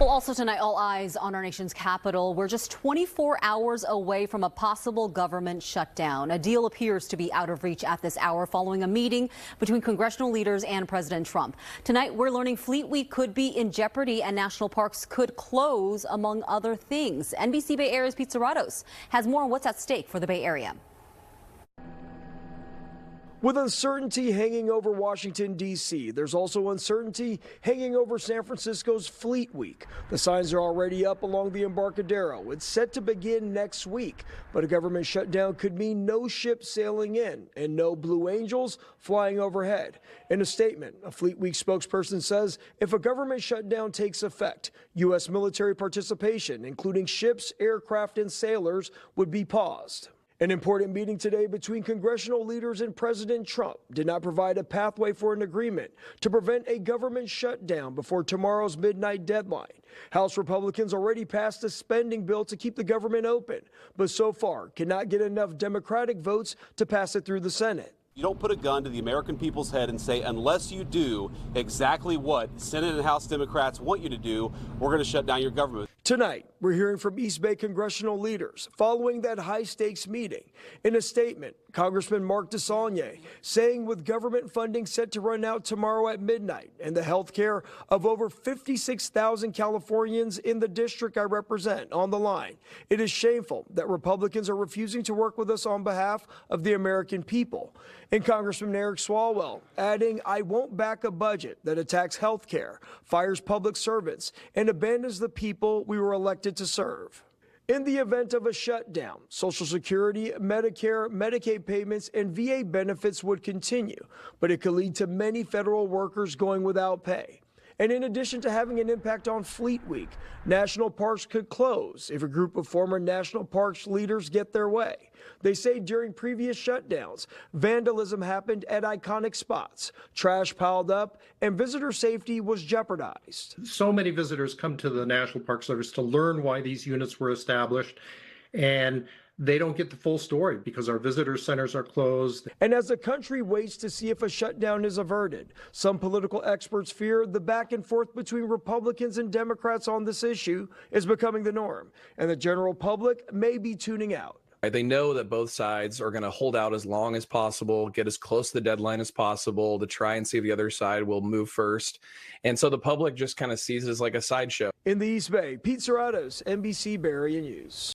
Well, also tonight, all eyes on our nation's capital. We're just 24 hours away from a possible government shutdown. A deal appears to be out of reach at this hour following a meeting between congressional leaders and President Trump. Tonight, we're learning Fleet Week could be in jeopardy and national parks could close, among other things. NBC Bay Area's Suratos has more on what's at stake for the Bay Area. With uncertainty hanging over Washington, D.C., there's also uncertainty hanging over San Francisco's Fleet Week. The signs are already up along the Embarcadero. It's set to begin next week, but a government shutdown could mean no ships sailing in and no Blue Angels flying overhead. In a statement, a Fleet Week spokesperson says if a government shutdown takes effect, U.S. military participation, including ships, aircraft, and sailors, would be paused. An important meeting today between congressional leaders and President Trump did not provide a pathway for an agreement to prevent a government shutdown before tomorrow's midnight deadline. House Republicans already passed a spending bill to keep the government open, but so far cannot get enough Democratic votes to pass it through the Senate. You don't put a gun to the American people's head and say, unless you do exactly what Senate and House Democrats want you to do, we're going to shut down your government. Tonight, we're hearing from East Bay congressional leaders following that high-stakes meeting. In a statement, Congressman Mark DeSaulnier saying with government funding set to run out tomorrow at midnight and the health care of over 56,000 Californians in the district I represent on the line, it is shameful that Republicans are refusing to work with us on behalf of the American people. And Congressman Eric Swalwell adding, I won't back a budget that attacks health care, fires public servants, and abandons the people we were elected to serve. In the event of a shutdown, Social Security, Medicare, Medicaid payments, and VA benefits would continue, but it could lead to many federal workers going without pay. And in addition to having an impact on Fleet Week, national parks could close if a group of former national parks leaders get their way. They say during previous shutdowns, vandalism happened at iconic spots, trash piled up, and visitor safety was jeopardized. So many visitors come to the National Park Service to learn why these units were established, and they don't get the full story because our visitor centers are closed. And as the country waits to see if a shutdown is averted, some political experts fear the back and forth between Republicans and Democrats on this issue is becoming the norm, and the general public may be tuning out. They know that both sides are going to hold out as long as possible, get as close to the deadline as possible to try and see if the other side will move first. And so the public just kind of sees it as like a sideshow. In the East Bay, Suratos, NBC Bay Area News.